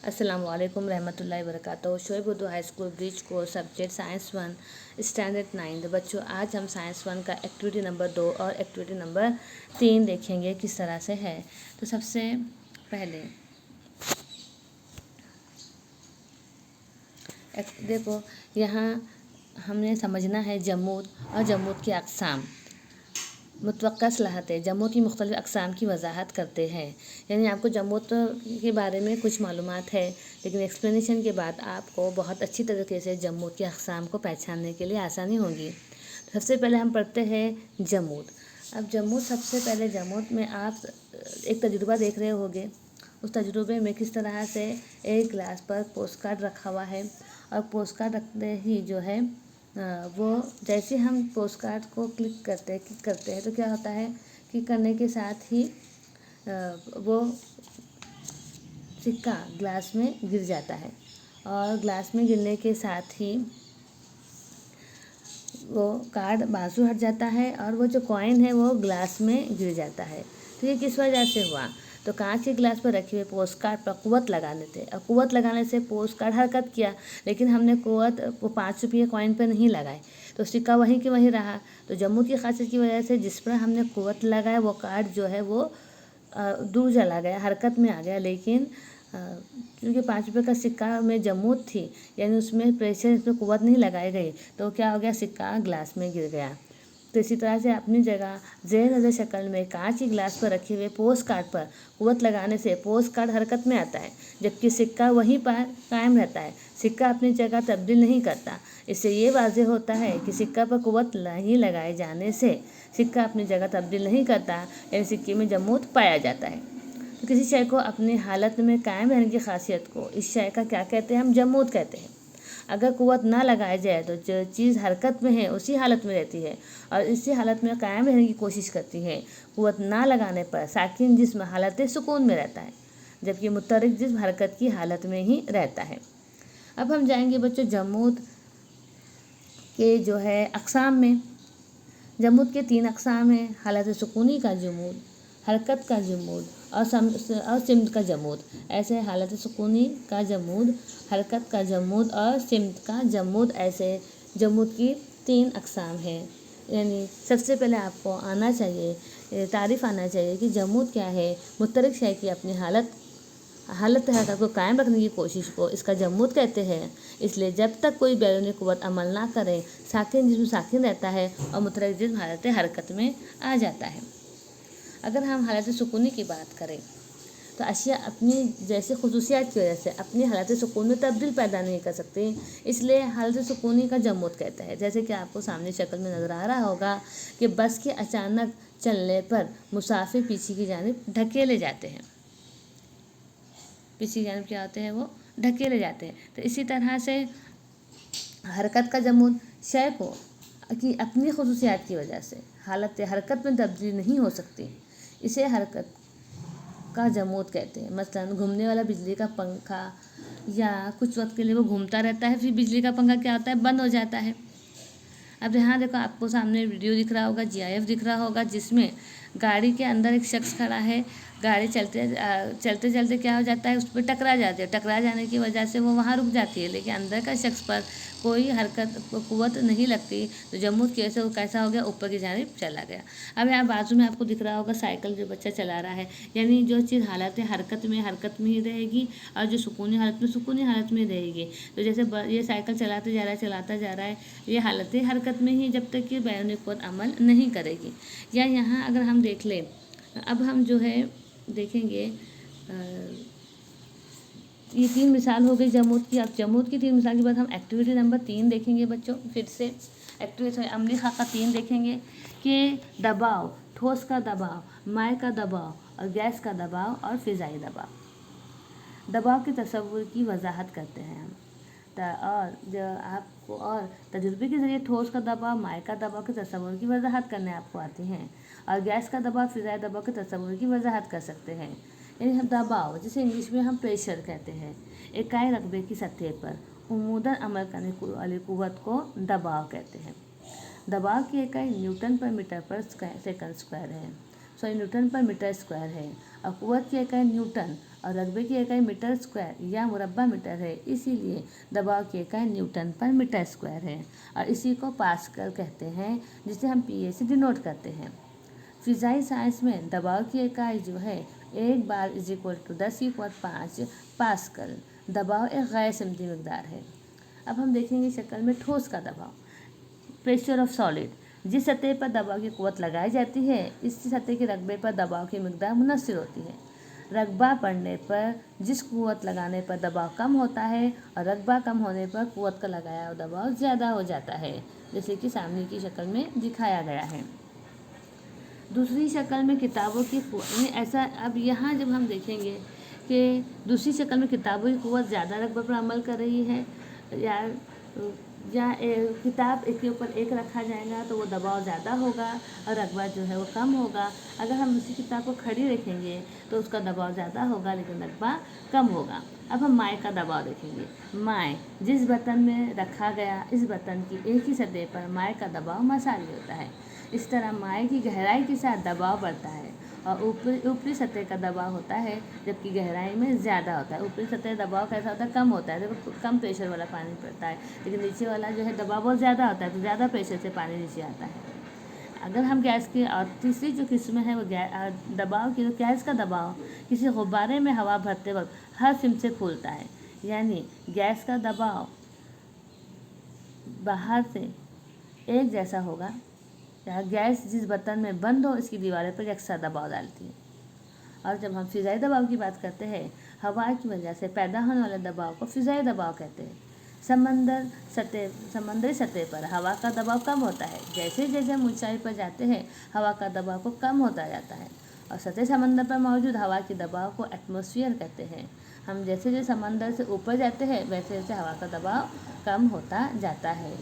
अस्सलाम वालेकुम रहमतुल्लाहि वबरकातुहू। Shoaib Urdu high school bridge course subject science 1 standard 9। बच्चों, आज हम साइंस 1 का एक्टिविटी नंबर 2 और एक्टिविटी नंबर 3 देखेंगे किस तरह से है। तो सबसे पहले देखो, यहाँ हमने समझना है जमूद और जमूद की अक़साम। मुतवक्का सलाहतें जमूद की मुख्तलिफ़ अक़साम की वजाहत करते हैं। यानी आपको जमूद के बारे में कुछ मालूमात है, लेकिन एक्सप्लेनेशन के बाद आपको बहुत अच्छी तरीके से जमूद की अक़साम को पहचानने के लिए आसानी होगी। सबसे पहले हम पढ़ते हैं जमूद। अब जमूद, सबसे पहले जमूद में आप एक तजुर्बा देख रहे होंगे। उस तजुर्बे में किस तरह से एक ग्लास पर पोस्ट कार्ड रखा हुआ है, और पोस्ट कार्ड रखते ही जो है वो जैसे हम पोस्ट कार्ड को क्लिक करते हैं तो क्या होता है कि करने के साथ ही वो सिक्का ग्लास में गिर जाता है, और ग्लास में गिरने के साथ ही वो कार्ड बाजू हट जाता है और वो जो कॉइन है वो ग्लास में गिर जाता है। तो ये किस वजह से हुआ? तो कांच के गिलास पर रखे हुए पोस्ट कार्ड पर कुव्वत लगाने थे, और कुव्वत लगाने से पोस्ट कार्ड हरकत किया, लेकिन हमने कुव्वत वो 5 रुपये कॉइन पर नहीं लगाए, तो सिक्का वहीं के वहीं रहा। तो जमूद की खासियत की वजह से जिस पर हमने कुव्वत लगाया वो कार्ड जो है वो दूर चला गया, हरकत में आ गया। लेकिन क्योंकि 5 रुपये का सिक्का में जमूद थी, यानी उसमें प्रेशर, इसमें कुव्वत नहीं लगाई गई, तो क्या हो गया, सिक्का ग्लास में गिर गया। तो इसी तरह से अपनी जगह ज़ेर नज़र शक्ल में कांच की गिलास पर रखे हुए पोस्ट कार्ड पर कुव्वत लगाने से पोस्ट कार्ड हरकत में आता है, जबकि सिक्का वहीं पर कायम रहता है। सिक्का अपनी जगह तब्दील नहीं करता। इससे ये वाज़ेह होता है कि सिक्का पर कुव्वत नहीं लगाए जाने से सिक्का अपनी जगह तब्दील नहीं करता, यानी सिक्के में जमूद पाया जाता है। तो किसी शय को अपनी हालत में कायम रहने की खासियत को इस शय का क्या कहते हैं? हम जमूद कहते हैं। अगर कुव्वत ना लगाया जाए तो जो चीज़ हरकत में है उसी हालत में रहती है और इसी हालत में कायम रहने की कोशिश करती है। कुव्वत ना लगाने पर साकिन जिस्म हालत सुकून में रहता है, जबकि मुतहर्रिक जिस्म हरकत की हालत में ही रहता है। अब हम जाएंगे बच्चों जमूद के जो है अक़साम में। जमूद के 3 अक़साम हैं: हालत सुकूनी का जमूद, हरकत का जमूद और सिमत का जमूद। ऐसे हालत सुकूनी का जमूद, हरकत का जमूद और सिमत का जमूद, ऐसे जमूद की 3 अक़साम हैं। यानी सबसे पहले आपको आना चाहिए, तारीफ़ आना चाहिए कि जमूद क्या है। मुतहर्रिक शय की अपनी हालत हरकत को कायम रखने की कोशिश को इसका जमूद कहते हैं। इसलिए जब तक कोई बैरूनी कुव्वत अमल ना करे, साकिन जिस्म साकिन रहता है और मुतहर्रिक जिस्म हालत हरकत में आ जाता है। अगर हम हालत सुकूनी की बात करें तो अशिया अपनी जैसे खुसूसियात की वजह से अपनी हालत सुकून में तब्दील पैदा नहीं कर सकती, इसलिए हालत सुकूनी का जमूद कहते हैं। जैसे कि आपको सामने शक्ल में नज़र आ रहा होगा कि बस के अचानक चलने पर मुसाफिर पीछे की जानिब ढकेले जाते हैं। पीछे की जानिब क्या होते हैं? वो ढकेले जाते हैं। तो इसी तरह से हरकत का जमूद शय को कि अपनी खुसूसियात की वजह से हालत हरकत में तब्दील नहीं हो सकती, इसे हरकत का जमूद कहते हैं। मसलन घूमने वाला बिजली का पंखा, या कुछ वक्त के लिए वो घूमता रहता है, फिर बिजली का पंखा क्या होता है? बंद हो जाता है। अब यहाँ देखो, आपको सामने वीडियो दिख रहा होगा, GIF दिख रहा होगा, जिसमें गाड़ी के अंदर एक शख्स खड़ा है। गाड़ी चलते चलते क्या हो जाता है? उस पर टकरा जाती है। टकरा जाने की वजह से वो वहाँ रुक जाती है, लेकिन अंदर का शख्स पर कोई हरकत कुव्वत नहीं लगती। तो जमूद की वजह से वो कैसा हो गया? ऊपर की जानिब चला गया। अब यहाँ बाजू में आपको दिख रहा होगा साइकिल जो बच्चा चला रहा है, यानी जो चीज़ हालत हरकत में ही रहेगी और जो सुकूनी हालत में रहेगी। तो जैसे ये साइकिल चलाता जा रहा है, ये हालत हरकत में ही जब तक कि बैरूनी कुव्वत अमल नहीं करेगी। या यहाँ अगर हम देख लें, अब हम जो है देखेंगे, ये 3 मिसाल हो गई जमूद की। अब जमूद की 3 मिसाल के बाद हम एक्टिविटी नंबर 3 देखेंगे बच्चों। फिर से एक्टिविटी अमली खाका 3 देखेंगे कि दबाव, ठोस का दबाव, माय का दबाव और गैस का दबाव और फ़िज़ाई दबाव। दबाव के तस्वुर की वजाहत करते हैं हम, और जो आपको और तजुर्बे के ज़रिए ठोस का दबाव, माय का दबाव के तस्वुर की वजाहत करने आपको आती हैं, और गैस का दबाव, फ़िज़ाई दबाव के तस्वुर की वजाहत कर सकते हैं। यानी दबाव, जिसे इंग्लिश में हम प्रेशर कहते हैं, इकाई रकबे की सतह पर उमूदन अमल करने वाली कुव्वत को दबाव कहते हैं। दबाव की इकाई न्यूटन पर मीटर पर सेकंड स्क्वायर है, न्यूटन पर मीटर स्क्वायर है, और कुव्वत की इकाई न्यूटन और रकबे की इकाई मीटर स्क्वायर या मुरब्बा मीटर है, इसीलिए दबाव की इकाई न्यूटन पर मीटर स्क्वायर है और इसी को पास्कल कहते हैं, जिसे हम पीए से डिनोट करते हैं। फिज़ाई साइंस में दबाव की इकाई जो है 1 बार = 10⁵ पास्कल। दबाव एक गैर सिमटी मिकदार है। अब हम देखेंगे शक्ल में ठोस का दबाव। प्रेशर ऑफ सॉलिड, जिस सतह पर दबाव की कुव्वत लगाई जाती है, इस सतह के रकबे पर दबाव की मिकदार मुनस्सिर होती है। रकबा बढ़ने पर जिस कुव्वत लगाने पर दबाव कम होता है और रकबा कम होने पर कुव्वत का लगाया हुआ दबाव ज़्यादा हो जाता है, जैसे कि सामने की शक्ल में दिखाया गया है। दूसरी शक्ल में किताबों की ऐसा, अब यहाँ जब हम देखेंगे कि दूसरी शक्ल में किताबों की कुव्वत ज़्यादा रकबे पर अमल कर रही है या किताब एक के ऊपर एक रखा जाएगा तो वो दबाव ज़्यादा होगा और रकबा जो है वो कम होगा। अगर हम उसी किताब को खड़ी रखेंगे तो उसका दबाव ज़्यादा होगा लेकिन रकबा कम होगा। अब हम माए का दबाव देखेंगे। माए जिस बर्तन में रखा गया, इस बर्तन की एक ही सतह पर माए का दबाव मसाली होता है। इस तरह माए की गहराई के साथ दबाव बढ़ता है और ऊपरी सतह का दबाव होता है, जबकि गहराई में ज़्यादा होता है। ऊपरी सतह दबाव कैसा होता है, कम होता है, देखो कम प्रेशर वाला पानी पड़ता है, लेकिन नीचे वाला जो है दबाव बहुत ज़्यादा होता है, तो ज़्यादा प्रेशर से पानी नीचे आता है। अगर हम गैस की और तीसरी जो किस्म है वो दबाव की, तो गैस का दबाव किसी गुब्बारे में हवा भरते वक्त हर सिम से फूलता है, यानी गैस का दबाव बाहर से एक जैसा होगा। गैस जिस बर्तन में बंद हो, इसकी दीवारों पर यकसा दबाव डालती है। और जब हम फिज़ाई दबाव की बात करते हैं, हवा की वजह से पैदा होने वाले दबाव को फिज़ाई दबाव कहते हैं। समुद्री सतह पर हवा का दबाव कम होता है। जैसे जैसे हम ऊंचाई पर जाते हैं, हवा का दबाव को कम होता जाता है और सतह समंदर पर मौजूद हवा के दबाव को एटमॉस्फेयर कहते हैं। हम जैसे जैसे समंदर से ऊपर जाते हैं, वैसे वैसे हवा का दबाव कम होता जाता है।